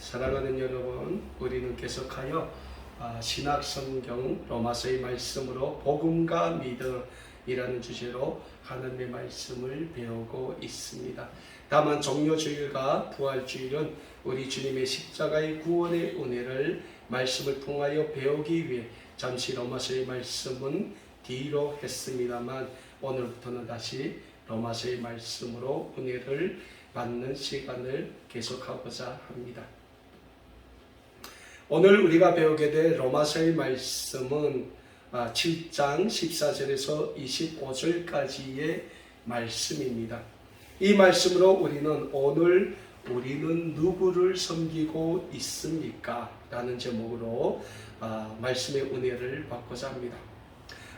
사랑하는 여러분, 우리는 계속하여 신약성경 로마서의 말씀으로 복음과 믿음이라는 주제로 하나님의 말씀을 배우고 있습니다. 다만 종료주일과 부활주일은 우리 주님의 십자가의 구원의 은혜를 말씀을 통하여 배우기 위해 잠시 로마서의 말씀은 뒤로 했습니다만, 오늘부터는 다시 로마서의 말씀으로 은혜를 받는 시간을 계속하고자 합니다. 오늘 우리가 배우게 될 로마서의 말씀은 7장 14절에서 25절까지의 말씀입니다. 이 말씀으로 우리는 오늘 우리는 누구를 섬기고 있습니까? 라는 제목으로 말씀의 은혜를 받고자 합니다.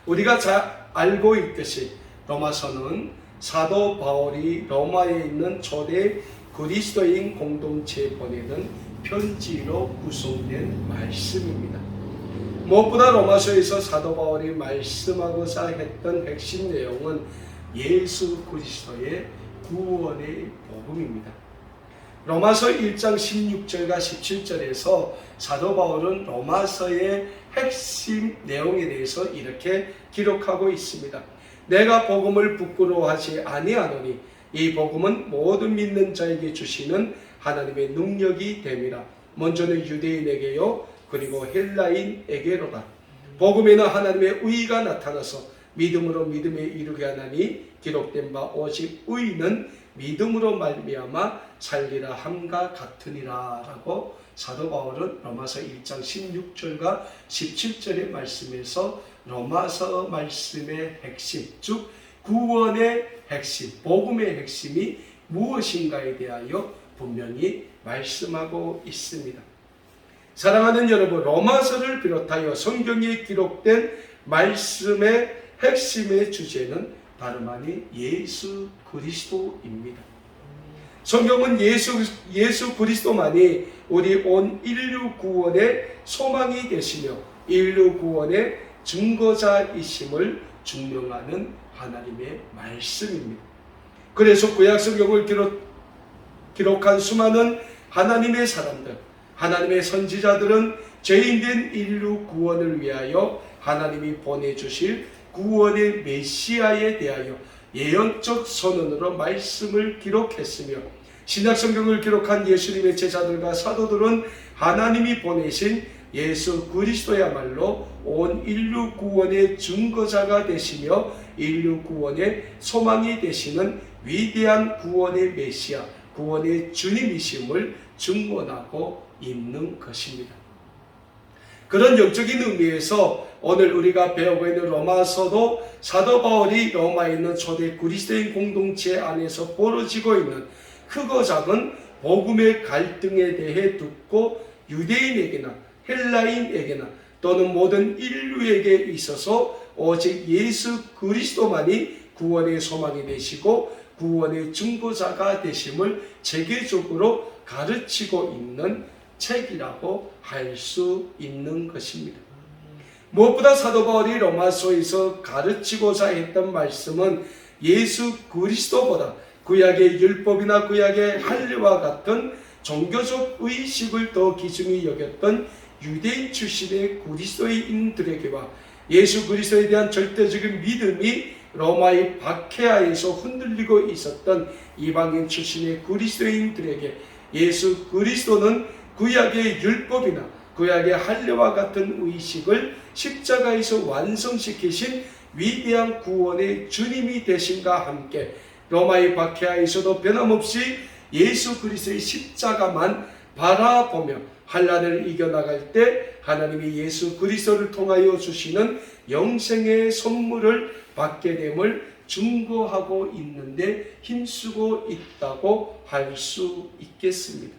우리가 잘 알고 있듯이 로마서는 사도 바울이 로마에 있는 초대 그리스도인 공동체에 보내는 편지로 구성된 말씀입니다. 무엇보다 로마서에서 사도 바울이 말씀하고자 했던 핵심 내용은 예수 그리스도의 구원의 복음입니다. 로마서 1장 16절과 17절에서 사도 바울은 로마서의 핵심 내용에 대해서 이렇게 기록하고 있습니다. 내가 복음을 부끄러워하지 아니하노니 이 복음은 모든 믿는 자에게 주시는 하나님의 능력이 됨이라. 먼저는 유대인에게요 그리고 헬라인에게로다. 복음에는 하나님의 의가 나타나서 믿음으로 믿음에 이르게 하나니 기록된 바 오직 의는 믿음으로 말미암아 살리라 함과 같으니라 라고 사도 바울은 로마서 1장 16절과 17절의 말씀에서 로마서 말씀의 핵심, 즉 구원의 핵심, 복음의 핵심이 무엇인가에 대하여 분명히 말씀하고 있습니다. 사랑하는 여러분, 로마서를 비롯하여 성경에 기록된 말씀의 핵심의 주제는 다름 아닌 예수 그리스도입니다. 성경은 예수 그리스도만이 우리 온 인류 구원의 소망이 되시며 인류 구원의 증거자이심을 증명하는 하나님의 말씀입니다. 그래서 구약 성경을 기록한 수많은 하나님의 사람들, 하나님의 선지자들은 죄인된 인류 구원을 위하여 하나님이 보내주실 구원의 메시아에 대하여 예언적 선언으로 말씀을 기록했으며, 신약성경을 기록한 예수님의 제자들과 사도들은 하나님이 보내신 예수 그리스도야말로 온 인류 구원의 증거자가 되시며 인류 구원의 소망이 되시는 위대한 구원의 메시아, 구원의 주님이심을 증언하고 있는 것입니다. 그런 영적인 의미에서 오늘 우리가 배우고 있는 로마서도 사도 바울이 로마에 있는 초대 그리스도인 공동체 안에서 벌어지고 있는 크고 작은 복음의 갈등에 대해 듣고 유대인에게나 헬라인에게나 또는 모든 인류에게 있어서 오직 예수 그리스도만이 구원의 소망이 되시고 구원의 증거자가 되심을 체계적으로 가르치고 있는 책이라고 할 수 있는 것입니다. 무엇보다 사도 바울이 로마서에서 가르치고자 했던 말씀은 예수 그리스도보다 구약의 율법이나 구약의 할례와 같은 종교적 의식을 더 기중히 여겼던 유대인 출신의 그리스도인들에게와 예수 그리스도에 대한 절대적인 믿음이 로마의 박해하에서 흔들리고 있었던 이방인 출신의 그리스도인들에게 예수 그리스도는 구약의 율법이나 구약의 할례와 같은 의식을 십자가에서 완성시키신 위대한 구원의 주님이 되신과 함께 로마의 박해하에서도 변함없이 예수 그리스도의 십자가만 바라보며 환난을 이겨나갈 때 하나님이 예수 그리스도를 통하여 주시는 영생의 선물을 받게 됨을 증거하고 있는데 힘쓰고 있다고 할 수 있겠습니다.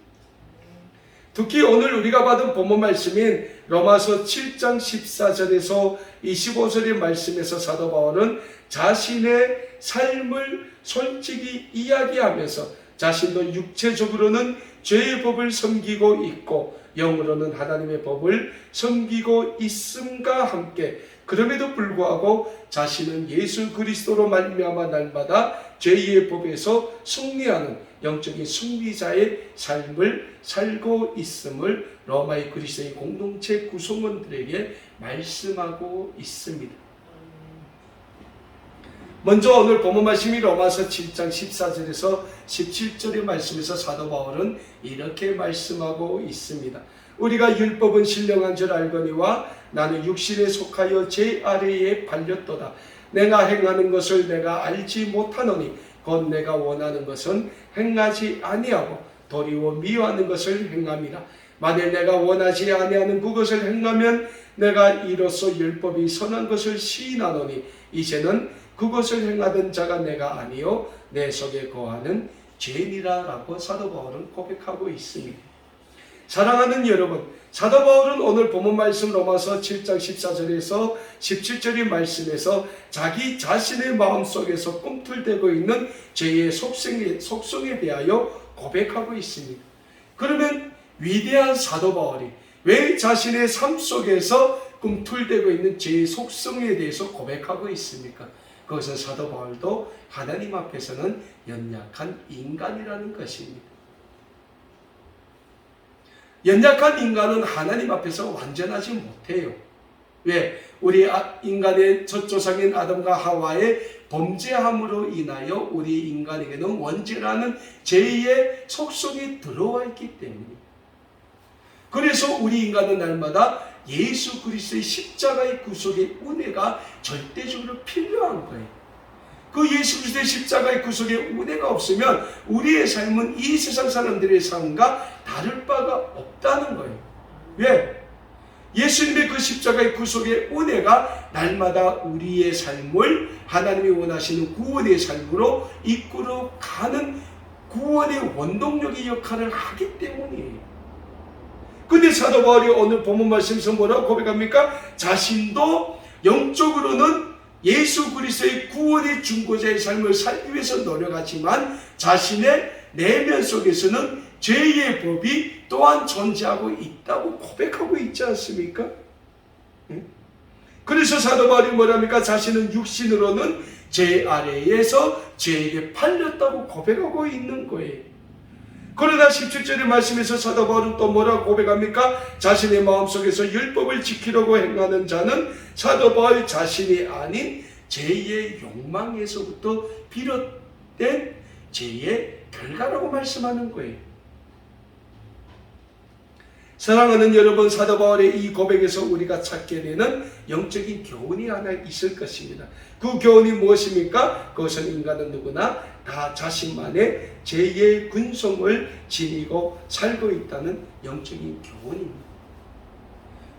특히 오늘 우리가 받은 본문 말씀인 로마서 7장 14절에서 25절의 말씀에서 사도 바울은 자신의 삶을 솔직히 이야기하면서 자신도 육체적으로는 죄의 법을 섬기고 있고 영으로는 하나님의 법을 섬기고 있음과 함께 그럼에도 불구하고 자신은 예수 그리스도로 말미암아 날마다 죄의 법에서 승리하는 영적인 승리자의 삶을 살고 있음을 로마의 그리스도의 공동체 구성원들에게 말씀하고 있습니다. 먼저 오늘 본문 말씀이 로마서 7장 14절에서 17절의 말씀에서 사도 바울은 이렇게 말씀하고 있습니다. 우리가 율법은 신령한 줄 알거니와 나는 육신에 속하여 제 아래에 팔렸도다. 내가 행하는 것을 내가 알지 못하노니 곧 내가 원하는 것은 행하지 아니하고 도리어 미워하는 것을 행함이라. 만일 내가 원하지 아니하는 그것을 행하면 내가 이로써 율법이 선한 것을 시인하노니 이제는 그것을 행하던 자가 내가 아니요 내 속에 거하는 죄니라 라고 사도 바울은 고백하고 있습니다. 사랑하는 여러분, 사도 바울은 오늘 본문 말씀 로마서 7장 14절에서 17절의 말씀에서 자기 자신의 마음속에서 꿈틀대고 있는 죄의 속성에 대하여 고백하고 있습니다. 그러면 위대한 사도 바울이 왜 자신의 삶 속에서 꿈틀대고 있는 죄의 속성에 대해서 고백하고 있습니까? 그것은 사도 바울도 하나님 앞에서는 연약한 인간이라는 것입니다. 연약한 인간은 하나님 앞에서 완전하지 못해요. 왜? 우리 인간의 첫 조상인 아담과 하와의 범죄함으로 인하여 우리 인간에게는 원죄라는 죄의 속성이 들어와 있기 때문입니다. 그래서 우리 인간은 날마다 예수 그리스도의 십자가의 구속의 은혜가 절대적으로 필요한 거예요. 그 예수 그리스도의 십자가의 구속의 은혜가 없으면 우리의 삶은 이 세상 사람들의 삶과 다를 바가 없다는 거예요. 왜? 예수님의 그 십자가의 구속의 은혜가 날마다 우리의 삶을 하나님이 원하시는 구원의 삶으로 이끌어가는 구원의 원동력의 역할을 하기 때문이에요. 근데 사도 바울이 오늘 본문 말씀에서 뭐라고 고백합니까? 자신도 영적으로는 예수 그리스도의 구원의 중보자의 삶을 살기 위해서 노력하지만 자신의 내면 속에서는 죄의 법이 또한 존재하고 있다고 고백하고 있지 않습니까? 그래서 사도 바울이 뭐랍니까? 자신은 육신으로는 죄 아래에서 죄에게 팔렸다고 고백하고 있는 거예요. 그러나 17절의 말씀에서 사도 바울은 또 뭐라고 고백합니까? 자신의 마음속에서 율법을 지키려고 행하는 자는 사도 바울 자신이 아닌 죄의 욕망에서부터 비롯된 죄의 결과라고 말씀하는 거예요. 사랑하는 여러분, 사도 바울의 이 고백에서 우리가 찾게 되는 영적인 교훈이 하나 있을 것입니다. 그 교훈이 무엇입니까? 그것은 인간은 누구나 다 자신만의 죄의 근성을 지니고 살고 있다는 영적인 교훈입니다.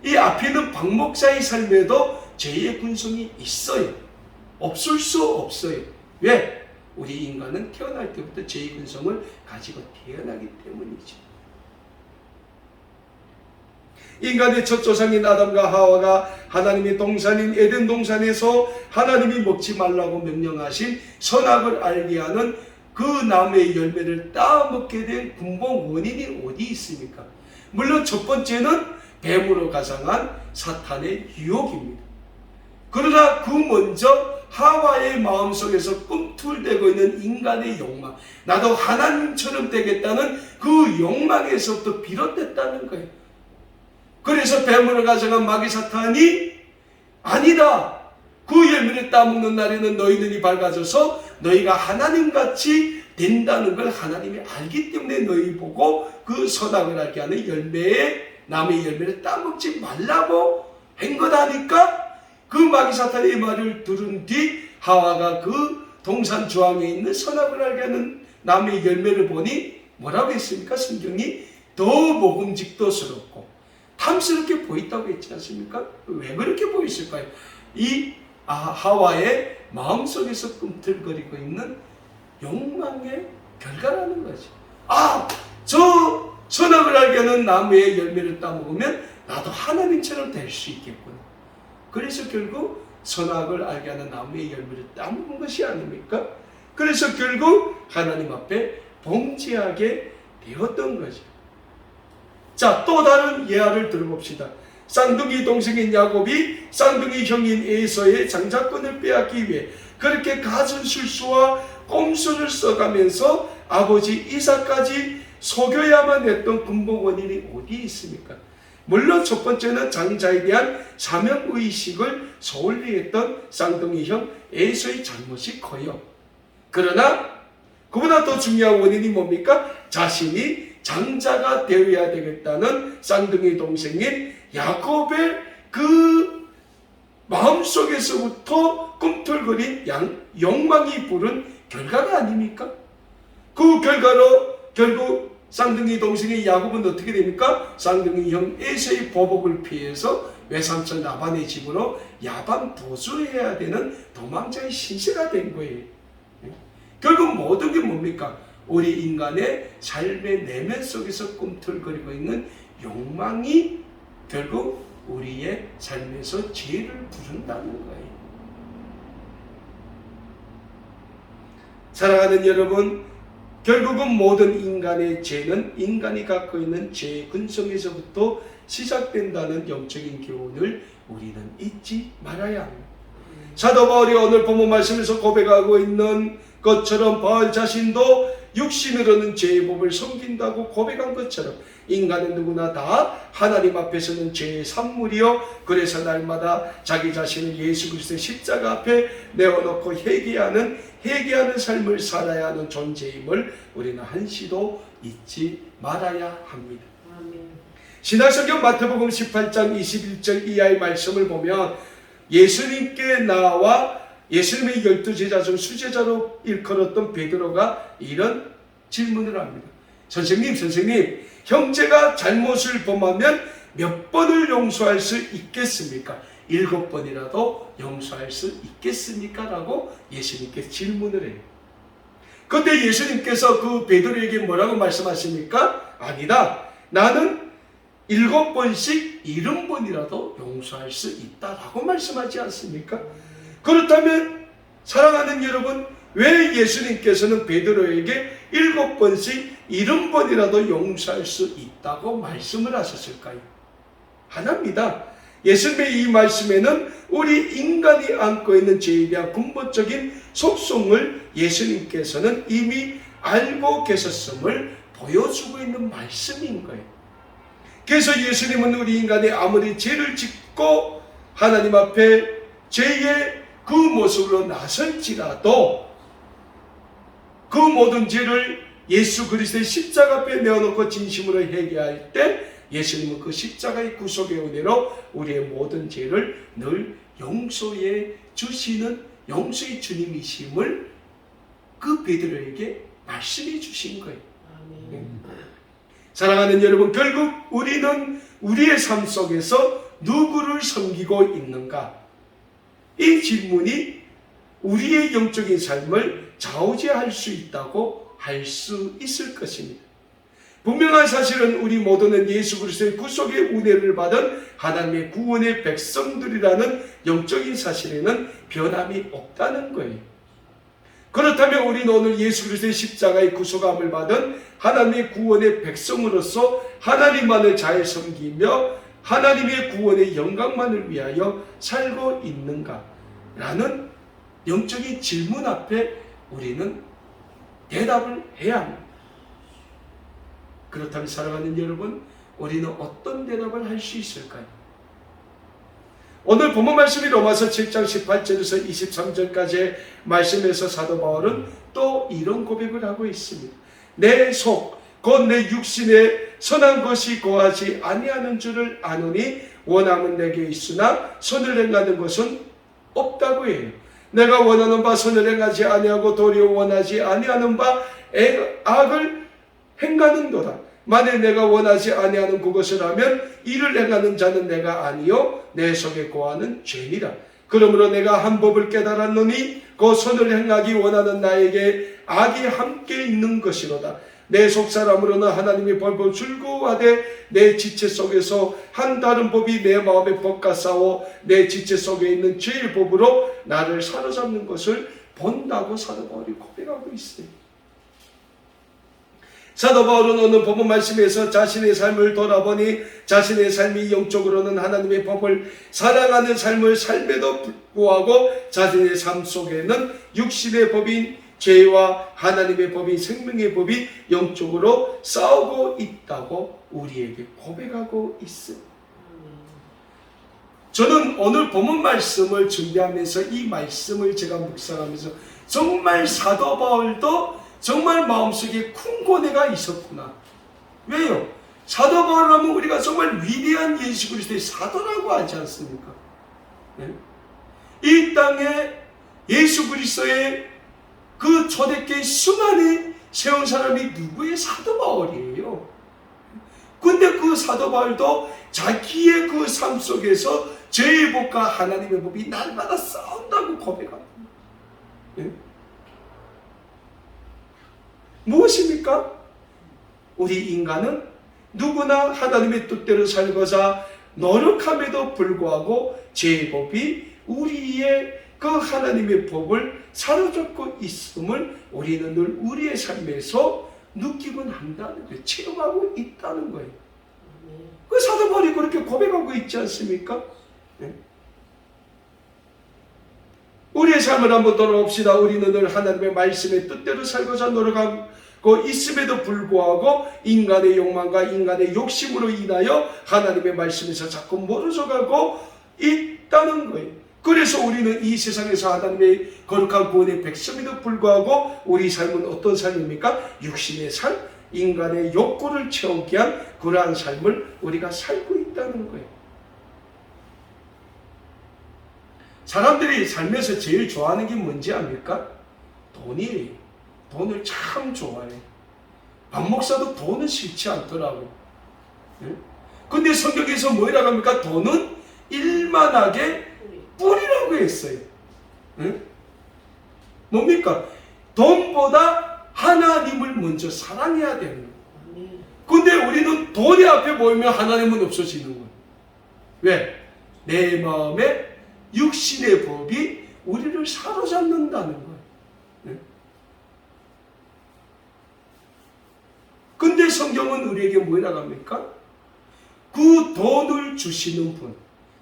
이 앞에 있는 박 목사의 삶에도 죄의 근성이 있어요. 없을 수 없어요. 왜? 우리 인간은 태어날 때부터 죄의 근성을 가지고 태어나기 때문이죠. 인간의 첫 조상인 아담과 하와가 하나님의 동산인 에덴 동산에서 하나님이 먹지 말라고 명령하신 선악을 알게 하는 그 나무의 열매를 따먹게 된 근본 원인이 어디 있습니까? 물론 첫 번째는 뱀으로 가장한 사탄의 유혹입니다. 그러나 그 먼저 하와의 마음속에서 꿈틀대고 있는 인간의 욕망, 나도 하나님처럼 되겠다는 그 욕망에서부터 비롯됐다는 거예요. 그래서 뱀으로 가져간 마귀 사탄이 아니다, 그 열매를 따먹는 날에는 너희 눈이 밝아져서 너희가 하나님같이 된다는 걸 하나님이 알기 때문에 너희 보고 그 선악을 알게 하는 나무의 열매를 따먹지 말라고 한 거다니까. 그 마귀 사탄의 말을 들은 뒤 하와가 그 동산 주황에 있는 선악을 알게 하는 나무의 열매를 보니 뭐라고 했습니까? 성경이 더 먹음직도스럽고 탐스럽게 보였다고 했지 않습니까? 왜 그렇게 보였을까요? 이 하와의 마음속에서 꿈틀거리고 있는 욕망의 결과라는 거지. 저 선악을 알게 하는 나무의 열매를 따먹으면 나도 하나님처럼 될 수 있겠구나. 그래서 결국 선악을 알게 하는 나무의 열매를 따먹은 것이 아닙니까? 그래서 결국 하나님 앞에 범죄하게 되었던 거죠. 자, 또 다른 예화를 들어봅시다. 쌍둥이 동생인 야곱이 쌍둥이 형인 에서의 장자권을 빼앗기 위해 그렇게 갖은 술수와 꼼수를 써가면서 아버지 이삭까지 속여야만 했던 근본 원인이 어디 있습니까? 물론 첫 번째는 장자에 대한 사명의식을 소홀히 했던 쌍둥이 형 에서의 잘못이 커요. 그러나 그보다 더 중요한 원인이 뭡니까? 자신이 장자가 되어야 되겠다는 쌍둥이 동생인 야곱의 그 마음속에서부터 꿈틀거린 욕망이 부른 결과가 아닙니까? 그 결과로 결국 쌍둥이 동생의 야곱은 어떻게 됩니까? 쌍둥이 형 에서의 보복을 피해서 외삼촌 라반의 집으로 야반 도주해야 되는 도망자의 신세가 된 거예요. 결국 모든 게 뭡니까? 우리 인간의 삶의 내면 속에서 꿈틀거리고 있는 욕망이 결국 우리의 삶에서 죄를 부른다는 거예요. 사랑하는 여러분, 결국은 모든 인간의 죄는 인간이 갖고 있는 죄의 근성에서부터 시작된다는 영적인 교훈을 우리는 잊지 말아야 합니다. 사도 바울이 오늘 본문 말씀에서 고백하고 있는 것처럼 바울 자신도 육신으로는 죄의 법을 섬긴다고 고백한 것처럼 인간은 누구나 다 하나님 앞에서는 죄의 산물이요, 그래서 날마다 자기 자신을 예수 그리스도의 십자가 앞에 내어놓고 회개하는 삶을 살아야 하는 존재임을 우리는 한시도 잊지 말아야 합니다. 신약성경 마태복음 18장 21절 이하의 말씀을 보면 예수님께 나와 예수님의 12제자 중 수제자로 일컬었던 베드로가 이런 질문을 합니다. 선생님, 형제가 잘못을 범하면 몇 번을 용서할 수 있겠습니까? 7번이라도 용서할 수 있겠습니까? 라고 예수님께 질문을 해요. 그런데 예수님께서 그 베드로에게 뭐라고 말씀하십니까? 아니다. 나는 7번씩 70번이라도 용서할 수 있다라고 말씀하지 않습니까? 그렇다면 사랑하는 여러분, 왜 예수님께서는 베드로에게 7번씩 70번이라도 용서할 수 있다고 말씀을 하셨을까요? 하나입니다. 예수님의 이 말씀에는 우리 인간이 안고 있는 죄에 대한 근본적인 속성을 예수님께서는 이미 알고 계셨음을 보여주고 있는 말씀인 거예요. 그래서 예수님은 우리 인간이 아무리 죄를 짓고 하나님 앞에 죄의 그 모습으로 나설지라도 그 모든 죄를 예수 그리스도의 십자가 앞에 내어놓고 진심으로 회개할 때 예수님은 그 십자가의 구속의 은혜로 우리의 모든 죄를 늘 용서해 주시는 용서의 주님이심을 그 베드로에게 말씀해 주신 거예요. 사랑하는 여러분, 결국 우리는 우리의 삶 속에서 누구를 섬기고 있는가? 이 질문이 우리의 영적인 삶을 좌우지할 수 있다고 할 수 있을 것입니다. 분명한 사실은 우리 모두는 예수 그리스도의 구속의 은혜를 받은 하나님의 구원의 백성들이라는 영적인 사실에는 변함이 없다는 거예요. 그렇다면 우리는 오늘 예수 그리스도의 십자가의 구속함을 받은 하나님의 구원의 백성으로서 하나님만을 잘 섬기며 하나님의 구원의 영광만을 위하여 살고 있는가? 라는 영적인 질문 앞에 우리는 대답을 해야 합니다. 그렇다면 사랑하는 여러분, 우리는 어떤 대답을 할 수 있을까요? 오늘 본문 말씀이 로마서 7장 18절에서 23절까지의 말씀에서 사도 바울은 또 이런 고백을 하고 있습니다. 내 속, 곧 내 육신에 선한 것이 거하지 아니하는 줄을 아노니 원함은 내게 있으나 선을 행하는 것은 없다고 해요. 내가 원하는 바 선을 행하지 아니하고 도리어 원하지 아니하는 바 악을 행하는도다. 만일 내가 원하지 아니하는 그것을 하면 이를 행하는 자는 내가 아니요 내 속에 거하는 죄니라. 그러므로 내가 한 법을 깨달았노니 그 선을 행하기 원하는 나에게 악이 함께 있는 것이로다. 내 속사람으로는 하나님이 벌벌 즐거워하되 내 지체 속에서 한 다른 법이 내 마음에 법과 싸워 내 지체 속에 있는 죄의 법으로 나를 사로잡는 것을 본다고 사도 바울이 고백하고 있어요. 사도 바울은 오늘 본문 말씀에서 자신의 삶을 돌아보니 자신의 삶이 영적으로는 하나님의 법을 사랑하는 삶을 삶에도 불구하고 자신의 삶 속에는 육신의 법인 죄와 하나님의 법인 생명의 법이 영적으로 싸우고 있다고 우리에게 고백하고 있습니다. 저는 오늘 본문 말씀을 준비하면서 이 말씀을 제가 묵상하면서 정말 사도 바울도 정말 마음속에 큰 고뇌가 있었구나. 왜요? 사도 바울하면 우리가 정말 위대한 예수 그리스도의 사도라고 하지 않습니까? 네? 이 땅에 예수 그리스도의 그 초대교회 수많이 세운 사람이 누구의? 사도 바울이에요. 근데 그 사도 바울도 자기의 그 삶 속에서 죄의 법과 하나님의 법이 날마다 싸운다고 고백합니다. 네? 무엇입니까? 우리 인간은 누구나 하나님의 뜻대로 살고자 노력함에도 불구하고 죄의 법이 우리의 그 하나님의 법을 사로잡고 있음을 우리는 늘 우리의 삶에서 느끼곤 한다는 거예요. 체험하고 있다는 거예요. 그 사도 바울이 그렇게 고백하고 있지 않습니까? 네? 우리의 삶을 한번 돌아봅시다. 우리는 늘 하나님의 말씀의 뜻대로 살고자 노력하고 있음에도 불구하고 인간의 욕망과 인간의 욕심으로 인하여 하나님의 말씀에서 자꾸 멀어져가고 있다는 거예요. 그래서 우리는 이 세상에서 하나님의 거룩한 구원의 백성에도 불구하고 우리 삶은 어떤 삶입니까? 육신의 삶, 인간의 욕구를 채우기 위한 그러한 삶을 우리가 살고 있다는 거예요. 사람들이 삶에서 제일 좋아하는 게 뭔지 압니까? 돈이에요. 돈을 참 좋아해. 밥 먹사도 돈은 싫지 않더라고. 근데 성경에서 뭐라고 합니까? 돈은 일만하게 뿌리라고 했어요. 뭡니까? 돈보다 하나님을 먼저 사랑해야 되는 거예요. 근데 우리는 돈이 앞에 보이면 하나님은 없어지는 거예요. 왜? 내 마음에 육신의 법이 우리를 사로잡는다는 거예요. 근데 성경은 우리에게 뭐라고 합니까? 그 돈을 주시는 분,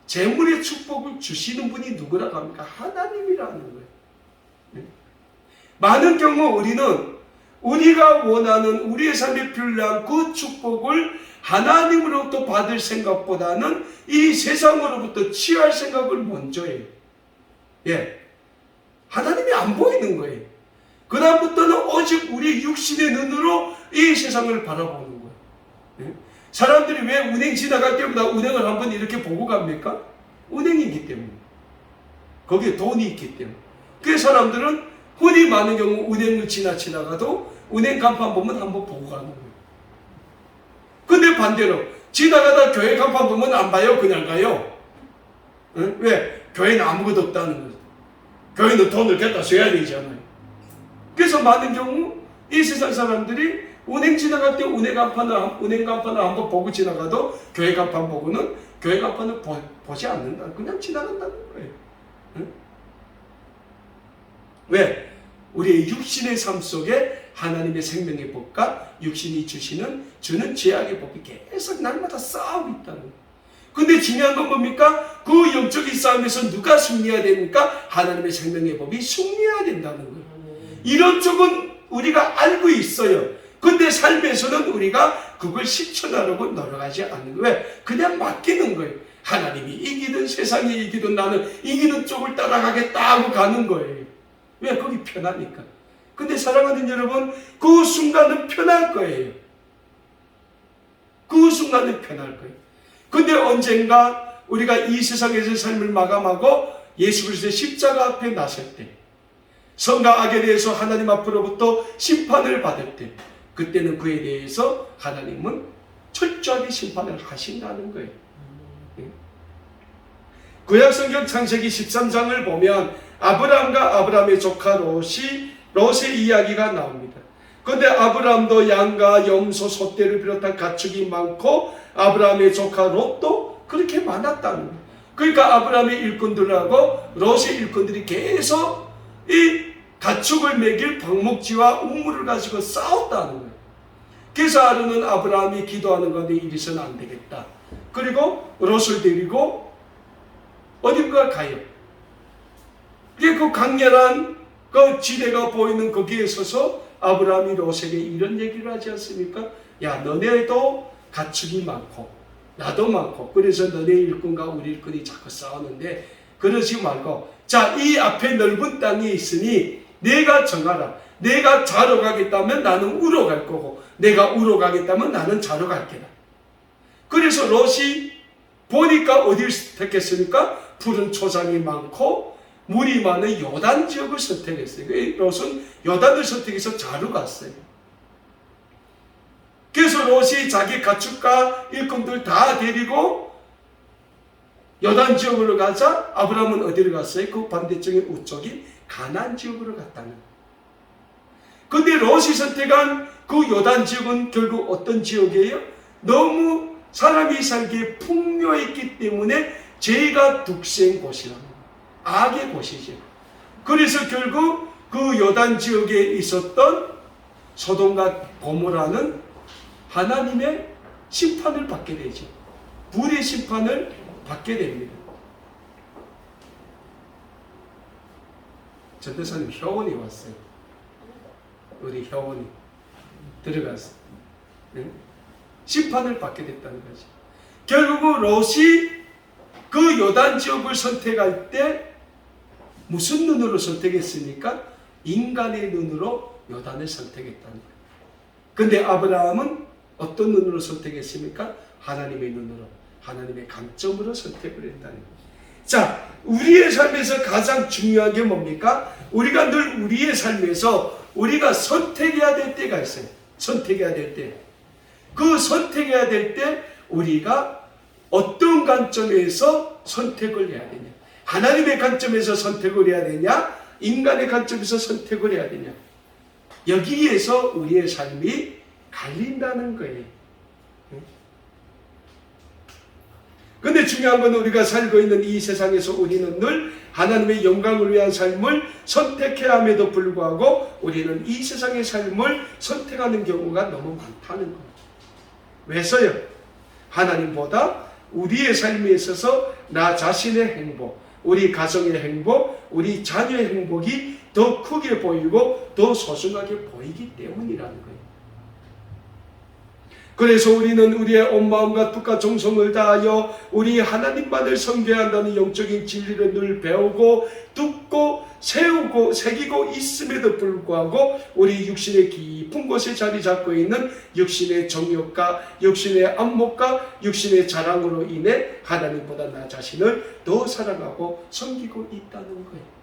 재물의 축복을 주시는 분이 누구라고 합니까? 하나님이라는 거예요. 많은 경우 우리는 우리가 원하는 우리의 삶에 필요한 그 축복을 하나님으로부터 받을 생각보다는 이 세상으로부터 취할 생각을 먼저 해요. 예. 하나님이 안 보이는 거예요. 그 다음부터는 오직 우리 육신의 눈으로 이 세상을 바라보는 거예요. 예? 사람들이 왜 은행 지나갈 때마다 은행을 한번 이렇게 보고 갑니까? 은행이 있기 때문에. 거기에 돈이 있기 때문에. 그 사람들은 흔히 많은 경우 은행을 지나가도 은행 간판 보면 한번 보고 가는 거예요. 근데 반대로 지나가다 교회 간판 보면 안 봐요? 그냥 가요? 응? 왜? 교회는 아무것도 없다는 거죠. 교회는 돈을 갖다 써야 되잖아요. 그래서 많은 경우 이 세상 사람들이 은행 지나갈 때 은행 간판을 한번 보고 지나가도 교회 간판 보고는 교회 간판을 보지 않는다. 그냥 지나간다는 거예요. 응? 왜? 우리의 육신의 삶 속에 하나님의 생명의 법과 육신이 주는 죄악의 법이 계속 날마다 싸우고 있다는 거예요. 근데 중요한 건 뭡니까? 그 영적인 싸움에서 누가 승리해야 됩니까? 하나님의 생명의 법이 승리해야 된다는 거예요. 이런 쪽은 우리가 알고 있어요. 근데 삶에서는 우리가 그걸 실천하려고 노력하지 않는 거예요. 왜? 그냥 맡기는 거예요. 하나님이 이기든 세상이 이기든 나는 이기는 쪽을 따라가겠다 하고 가는 거예요. 왜? 거기 편하니까. 근데 사랑하는 여러분, 그 순간은 편할 거예요. 그 순간은 편할 거예요. 근데 언젠가 우리가 이 세상에서 삶을 마감하고 예수 그리스도의 십자가 앞에 나설 때, 선과 악에 대해서 하나님 앞으로부터 심판을 받을 때, 그때는 그에 대해서 하나님은 철저하게 심판을 하신다는 거예요. 구약성경 창세기 13장을 보면 아브라함과 아브라함의 조카 롯의 이야기가 나옵니다. 그런데 아브라함도 양과 염소, 소떼를 비롯한 가축이 많고 아브라함의 조카 롯도 그렇게 많았다는 거예요. 그러니까 아브라함의 일꾼들하고 롯의 일꾼들이 계속 이 가축을 먹일 방목지와 우물을 가지고 싸웠다는 거예요. 그래서 하루는 아브라함이 기도하는 가운데 이리서는 안 되겠다. 그리고 롯을 데리고 어딘가 가요. 그 강렬한 그 지대가 보이는 거기에 서서 아브라함이 롯에게 이런 얘기를 하지 않습니까? 야, 너네도 가축이 많고 나도 많고 그래서 너네 일꾼과 우리 일꾼이 자꾸 싸우는데 그러지 말고 자, 이 앞에 넓은 땅이 있으니 내가 정하라. 내가 좌로 가겠다면 나는 우로 갈 거고 내가 우로 가겠다면 나는 좌로 갈 게다. 그래서 롯이 보니까 어디를 선택했습니까? 푸른 초장이 많고 물이 많은 요단 지역을 선택했어요. 롯은 요단을 선택해서 좌로 갔어요. 그래서 롯이 자기 가축과 일꾼들 다 데리고 요단 지역으로 가자 아브라함은 어디로 갔어요? 그 반대쪽의 우쪽인 가나안 지역으로 갔다는 거예요. 근데 롯이 선택한 그 요단 지역은 결국 어떤 지역이에요? 너무 사람이 살기에 풍요했기 때문에 죄가 득세인 곳이라는 거예요. 악의 곳이죠. 그래서 결국 그 요단 지역에 있었던 소돔과 고모라는 하나님의 심판을 받게 되죠. 불의 심판을 받게 됩니다. 전도사님 효원이 왔어요. 우리 효원이 들어갔어요. 심판을 받게 됐다는 거죠. 결국은 롯이 그 요단 지역을 선택할 때 무슨 눈으로 선택했습니까? 인간의 눈으로 요단을 선택했다는 거예요. 근데 아브라함은 어떤 눈으로 선택했습니까? 하나님의 눈으로, 하나님의 관점으로 선택을 했다는 거예요. 자, 우리의 삶에서 가장 중요한 게 뭡니까? 우리가 늘 우리의 삶에서 우리가 선택해야 될 때가 있어요. 선택해야 될 때. 그 선택해야 될 때 우리가 어떤 관점에서 선택을 해야 되냐? 하나님의 관점에서 선택을 해야 되냐? 인간의 관점에서 선택을 해야 되냐? 여기에서 우리의 삶이 갈린다는 거예요. 근데 중요한 건 우리가 살고 있는 이 세상에서 우리는 늘 하나님의 영광을 위한 삶을 선택해야 함에도 불구하고 우리는 이 세상의 삶을 선택하는 경우가 너무 많다는 거예요. 왜서요? 하나님보다 우리의 삶에 있어서 나 자신의 행복, 우리 가정의 행복, 우리 자녀의 행복이 더 크게 보이고 더 소중하게 보이기 때문이라는 거예요. 그래서 우리는 우리의 온 마음과 뜻과 정성을 다하여 우리 하나님만을 섬겨야 한다는 영적인 진리를 늘 배우고 듣고 세우고 새기고 있음에도 불구하고 우리 육신의 깊은 곳에 자리 잡고 있는 육신의 정욕과 육신의 안목과 육신의 자랑으로 인해 하나님보다 나 자신을 더 사랑하고 섬기고 있다는 거예요.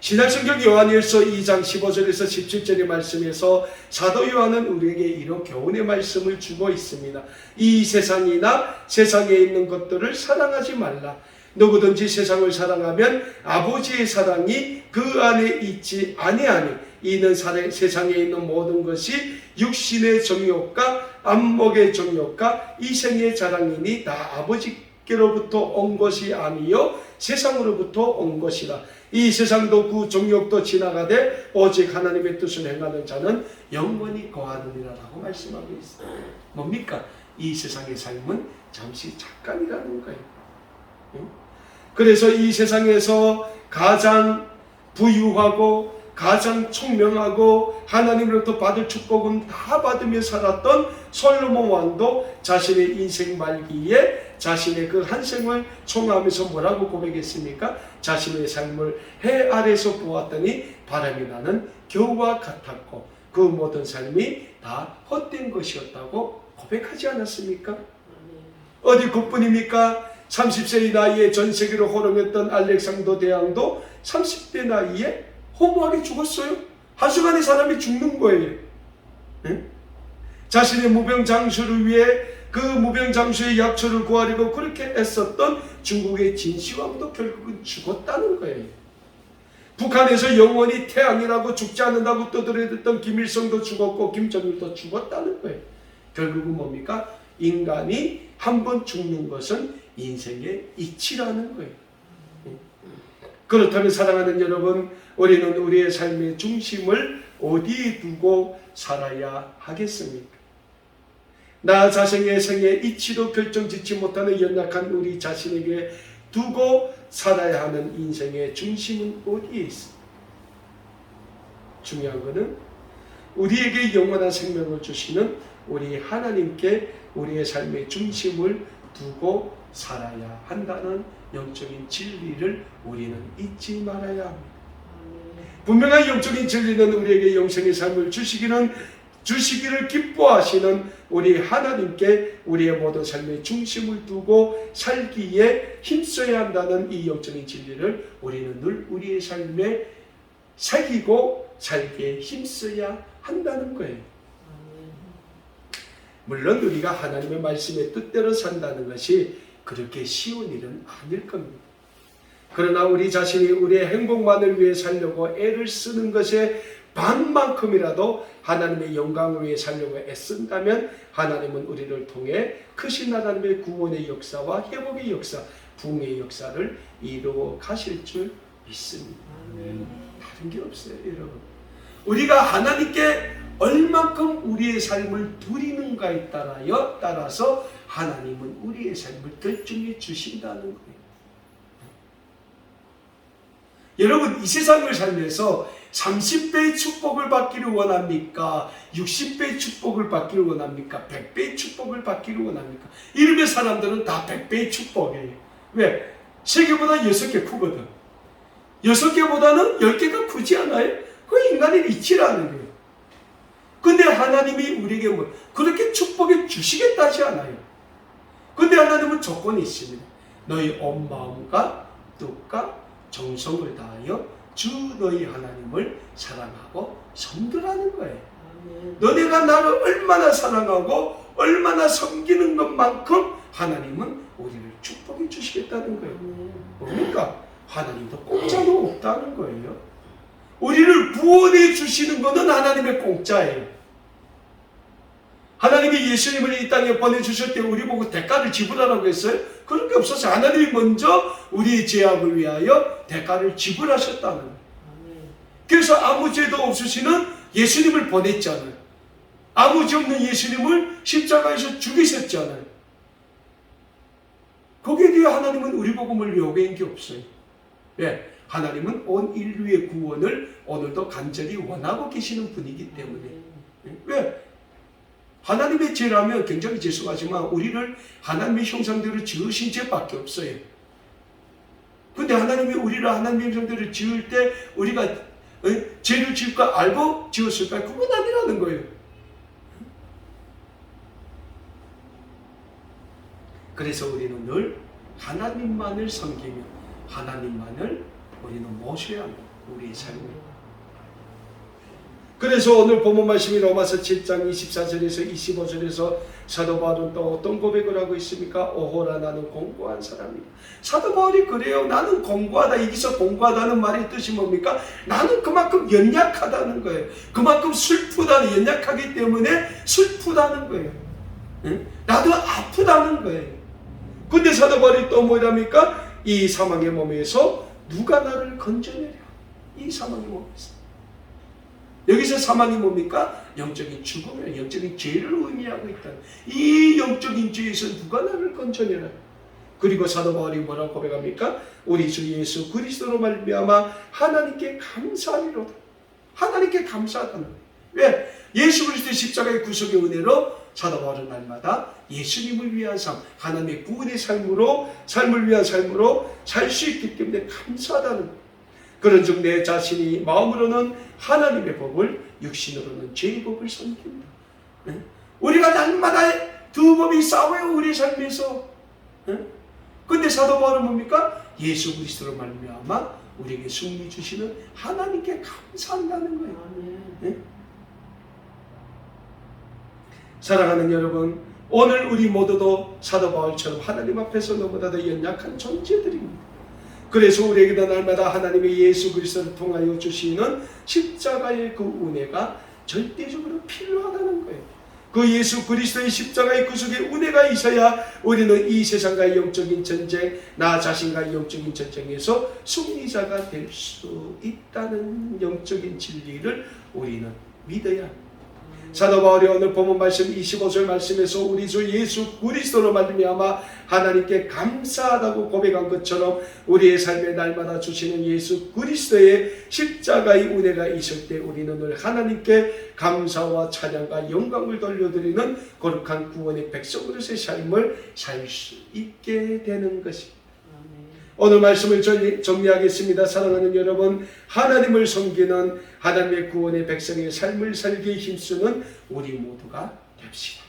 신약성경 요한일서 2장 15절에서 17절의 말씀에서 사도 요한은 우리에게 이런 교훈의 말씀을 주고 있습니다. 이 세상이나 세상에 있는 것들을 사랑하지 말라. 누구든지 세상을 사랑하면 아버지의 사랑이 그 안에 있지 아니하니 이는 세상에 있는 모든 것이 육신의 정욕과 안목의 정욕과 이생의 자랑이니 다 아버지께로부터 온 것이 아니요 세상으로부터 온 것이라. 이 세상도 그 정욕도 지나가되 오직 하나님의 뜻을 행하는 자는 영원히 거하느니라 라고 말씀하고 있어요. 뭡니까? 이 세상의 삶은 잠시 잠깐이라는 거예요. 그래서 이 세상에서 가장 부유하고 가장 총명하고 하나님으로부터 받을 축복은 다 받으며 살았던 솔로몬 왕도 자신의 인생 말기에 자신의 그 한 생을 총하면서 뭐라고 고백했습니까? 자신의 삶을 해 아래서 보았더니 바람이 나는 겨우와 같았고 그 모든 삶이 다 헛된 것이었다고 고백하지 않았습니까? 어디 그뿐입니까? 30세의 나이에 전 세계로 호령했던 알렉산더 대왕도 30대 나이에 허무하게 죽었어요. 한순간에 사람이 죽는 거예요. 네? 자신의 무병장수를 위해 그 무병장수의 약초를 구하려고 그렇게 애썼던 중국의 진시황도 결국은 죽었다는 거예요. 북한에서 영원히 태양이라고 죽지 않는다고 떠들어댔던 김일성도 죽었고 김정일도 죽었다는 거예요. 결국은 뭡니까? 인간이 한 번 죽는 것은 인생의 이치라는 거예요. 그렇다면 사랑하는 여러분, 우리는 우리의 삶의 중심을 어디에 두고 살아야 하겠습니까? 나 자신의 생애 이치도 결정짓지 못하는 연약한 우리 자신에게 두고 살아야 하는 인생의 중심은 어디에 있습니까? 중요한 것은 우리에게 영원한 생명을 주시는 우리 하나님께 우리의 삶의 중심을 두고 살아야 한다는 영적인 진리를 우리는 잊지 말아야 합니다. 분명한 영적인 진리는 우리에게 영생의 삶을 주시기를 기뻐하시는 우리 하나님께 우리의 모든 삶의 중심을 두고 살기에 힘써야 한다는 이 영적인 진리를 우리는 늘 우리의 삶에 새기고 살기에 힘써야 한다는 거예요. 물론 우리가 하나님의 말씀의 뜻대로 산다는 것이 그렇게 쉬운 일은 아닐 겁니다. 그러나 우리 자신이 우리의 행복만을 위해 살려고 애를 쓰는 것에 반만큼이라도 하나님의 영광을 위해 살려고 애쓴다면 하나님은 우리를 통해 크신 하나님의 구원의 역사와 회복의 역사, 부흥의 역사를 이루어 가실 줄 믿습니다. 다른 게 없어요, 여러분. 우리가 하나님께 얼만큼 우리의 삶을 드리는가에 따라서 하나님은 우리의 삶을 결정해 주신다는 거예요. 여러분, 이 세상을 살면서 30배의 축복을 받기를 원합니까? 60배의 축복을 받기를 원합니까? 100배의 축복을 받기를 원합니까? 이름의 사람들은 다 100배의 축복이에요. 왜? 3개보다 6개 크거든. 6개보다는 10개가 크지 않아요? 그 인간의 이치라는 거예요. 근데 하나님이 우리에게 그렇게 축복해 주시겠다 하지 않아요. 근데 하나님은 조건이 있습니다. 너희 온 마음과 뜻과 정성을 다하여 주 너희 하나님을 사랑하고 섬기라는 거예요. 너네가 나를 얼마나 사랑하고 얼마나 섬기는 것만큼 하나님은 우리를 축복해 주시겠다는 거예요. 뭡니까? 하나님도 공짜로 없다는 거예요. 우리를 구원해 주시는 것은 하나님의 공짜예요. 하나님이 예수님을 이 땅에 보내주실 때 우리 보고 대가를 지불하라고 했어요? 그런 게 없었어요. 하나님이 먼저 우리의 죄악을 위하여 대가를 지불하셨다는 거예요. 그래서 아무 죄도 없으시는 예수님을 보냈잖아요. 아무 죄 없는 예수님을 십자가에서 죽이셨잖아요. 거기에 대해 하나님은 우리 복음을 요구한 게 없어요. 왜? 하나님은 온 인류의 구원을 오늘도 간절히 원하고 계시는 분이기 때문에. 왜? 하나님의 죄라면 굉장히 죄송하지만 우리를 하나님의 형상대로 지으신 죄밖에 없어요. 근데 하나님이 우리를 하나님의 형상대로 지을 때 우리가 죄를 지을 거 알고 지었을까요? 그건 아니라는 거예요. 그래서 우리는 늘 하나님만을 섬기며 하나님만을 우리는 모셔야 합니다. 우리의 삶을. 그래서 오늘 본문 말씀이 로마서 7장 24절에서 25절에서 사도 바울은 또 어떤 고백을 하고 있습니까? 오호라 나는 공고한 사람이다. 사도 바울이 그래요. 나는 공고하다. 여기서 공고하다는 말의 뜻이 뭡니까? 나는 그만큼 연약하다는 거예요. 그만큼 슬프다는, 연약하기 때문에 슬프다는 거예요. 응? 나도 아프다는 거예요. 근데 사도 바울이 또 뭐랍니까? 이 사망의 몸에서 누가 나를 건져내랴. 이 사망의 몸에서. 여기서 사망이 뭡니까? 영적인 죽음이나 영적인 죄를 의미하고 있다. 이 영적인 죄에서 누가 나를 건져내라. 그리고 사도 바울이 뭐라고 고백합니까? 우리 주 예수 그리스도로 말미암아 하나님께 감사하리로다. 하나님께 감사하다는 거예요. 왜? 예수 그리스도의 십자가의 구속의 은혜로 사도 바울은 날마다 예수님을 위한 삶, 하나님의 구원의 삶을 위한 삶으로 살 수 있기 때문에 감사하다는 거예요. 그런즉 내 자신이 마음으로는 하나님의 법을, 육신으로는 죄의 법을 섬깁니다. 우리가 날마다 두 법이 싸워요, 우리 삶에서. 근데 사도 바울은 뭡니까? 예수 그리스도로 말미암아 우리에게 승리 주시는 하나님께 감사한다는 거예요. 사랑하는 여러분, 오늘 우리 모두도 사도 바울처럼 하나님 앞에서 너무나도 연약한 존재들입니다. 그래서 우리에게도 날마다 하나님의 예수 그리스도를 통하여 주시는 십자가의 그 은혜가 절대적으로 필요하다는 거예요. 그 예수 그리스도의 십자가의 구속의 은혜가 있어야 우리는 이 세상과의 영적인 전쟁, 나 자신과의 영적인 전쟁에서 승리자가 될 수 있다는 영적인 진리를 우리는 믿어야 합니다. 사도 바울이 오늘 본문 말씀 25절 말씀에서 우리 주 예수 그리스도로 말미암아 하나님께 감사하다고 고백한 것처럼 우리의 삶에 날마다 주시는 예수 그리스도의 십자가의 은혜가 있을 때 우리는 늘 하나님께 감사와 찬양과 영광을 돌려드리는 거룩한 구원의 백성으로서의 삶을 살 수 있게 되는 것입니다. 오늘 말씀을 정리하겠습니다. 사랑하는 여러분, 하나님을 섬기는 하나님의 구원의 백성의 삶을 살기에 힘쓰는 우리 모두가 됩시다.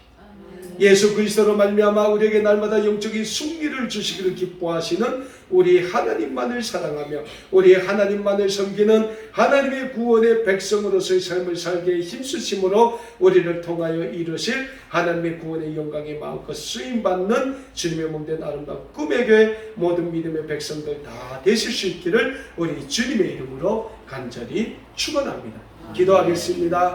예수 그리스도로 말미암아 우리에게 날마다 영적인 승리를 주시기를 기뻐하시는 우리 하나님만을 사랑하며 우리 하나님만을 섬기는 하나님의 구원의 백성으로서의 삶을 살기에 힘쓰심으로 우리를 통하여 이루실 하나님의 구원의 영광에 마음껏 쓰임받는 주님의 몸된 아름다운 꿈의 교회 모든 믿음의 백성들 다 되실 수 있기를 우리 주님의 이름으로 간절히 축원합니다. 기도하겠습니다.